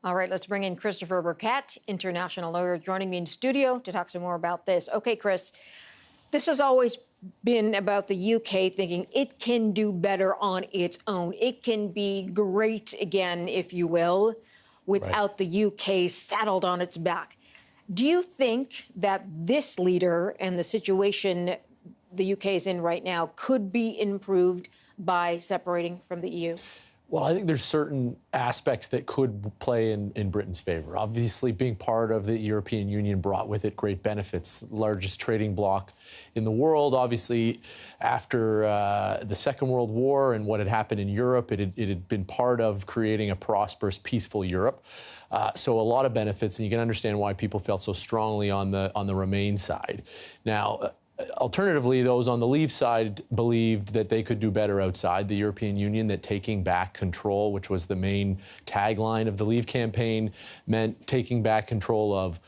All right, let's bring in Christopher Burkett, international lawyer, joining me in studio to talk some more about this. Okay, Chris, this has always been about the UK thinking it can do better on its own. It can be great again, if you will, without the UK saddled on its back. Do you think that this leader and the situation the UK is in right now could be improved by separating from the EU? Well, I think there's certain aspects that could play in Britain's favor. Obviously, being part of the European Union brought with it great benefits. Largest trading bloc in the world. Obviously, after the Second World War and what had happened in Europe, it had been part of creating a prosperous, peaceful Europe. So a lot of benefits, and you can understand why people felt so strongly on the Remain side. Now, alternatively, those on the Leave side believed that they could do better outside the European Union, that taking back control, which was the main tagline of the Leave campaign, meant taking back control of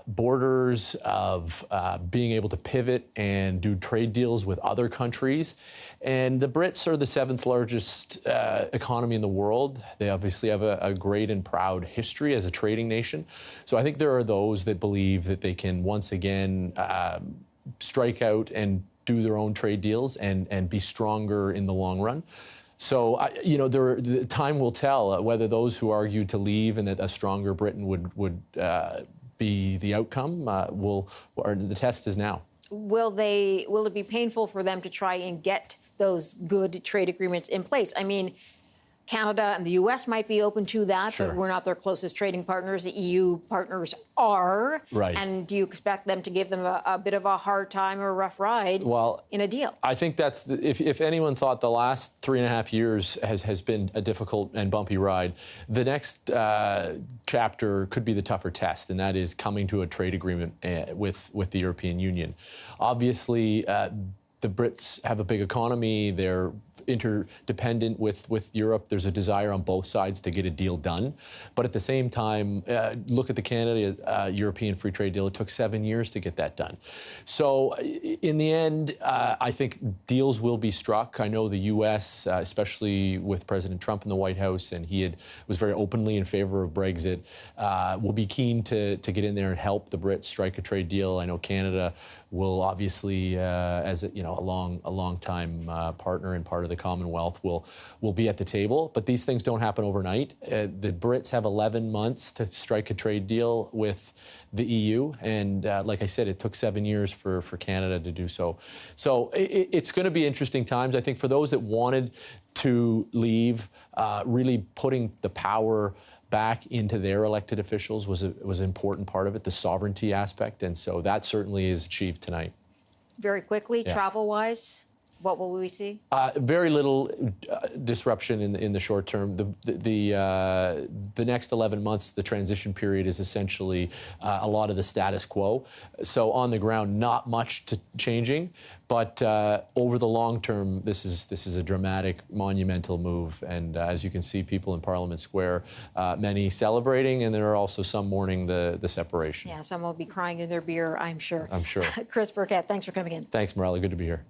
borders, of being able to pivot and do trade deals with other countries. And the Brits are the 7th largest economy in the world. They obviously have a great and proud history as a trading nation. So I think there are those that believe that they can once again strike out and do their own trade deals and be stronger in the long run. So, the time will tell whether those who argued to leave and that a stronger Britain would be the outcome. The test is now. Will it be painful for them to try and get those good trade agreements in place? I mean, Canada and the U.S. might be open to that, Sure. But we're not their closest trading partners. The EU partners are. Right. And do you expect them to give them a bit of a hard time or a rough ride in a deal? I think that's, if anyone thought the last 3.5 years has been a difficult and bumpy ride, the next chapter could be the tougher test, and that is coming to a trade agreement with the European Union. Obviously, the Brits have a big economy. They're interdependent with Europe. There's a desire on both sides to get a deal done. But at the same time, look at the Canada-European free trade deal. It took 7 years to get that done. So in the end, I think deals will be struck. I know the U.S., especially with President Trump in the White House, and he was very openly in favor of Brexit, will be keen to get in there and help the Brits strike a trade deal. I know Canada will obviously, as a long-time partner and part of the Commonwealth, will be at the table. But these things don't happen overnight. The Brits have 11 months to strike a trade deal with the EU. And like I said, it took 7 years for Canada to do so. So it's going to be interesting times. I think for those that wanted to leave, really putting the power back into their elected officials was an important part of it, the sovereignty aspect. And so that certainly is achieved tonight. Very quickly, travel-wise, what will we see? Very little disruption in the short term. The next 11 months, the transition period is essentially a lot of the status quo. So on the ground, not much changing, but over the long term, this is a dramatic, monumental move. And as you can see, people in Parliament Square, many celebrating, and there are also some mourning the separation. Yeah, some will be crying in their beer, I'm sure. I'm sure. Chris Burkett, thanks for coming in. Thanks, Morella. Good to be here.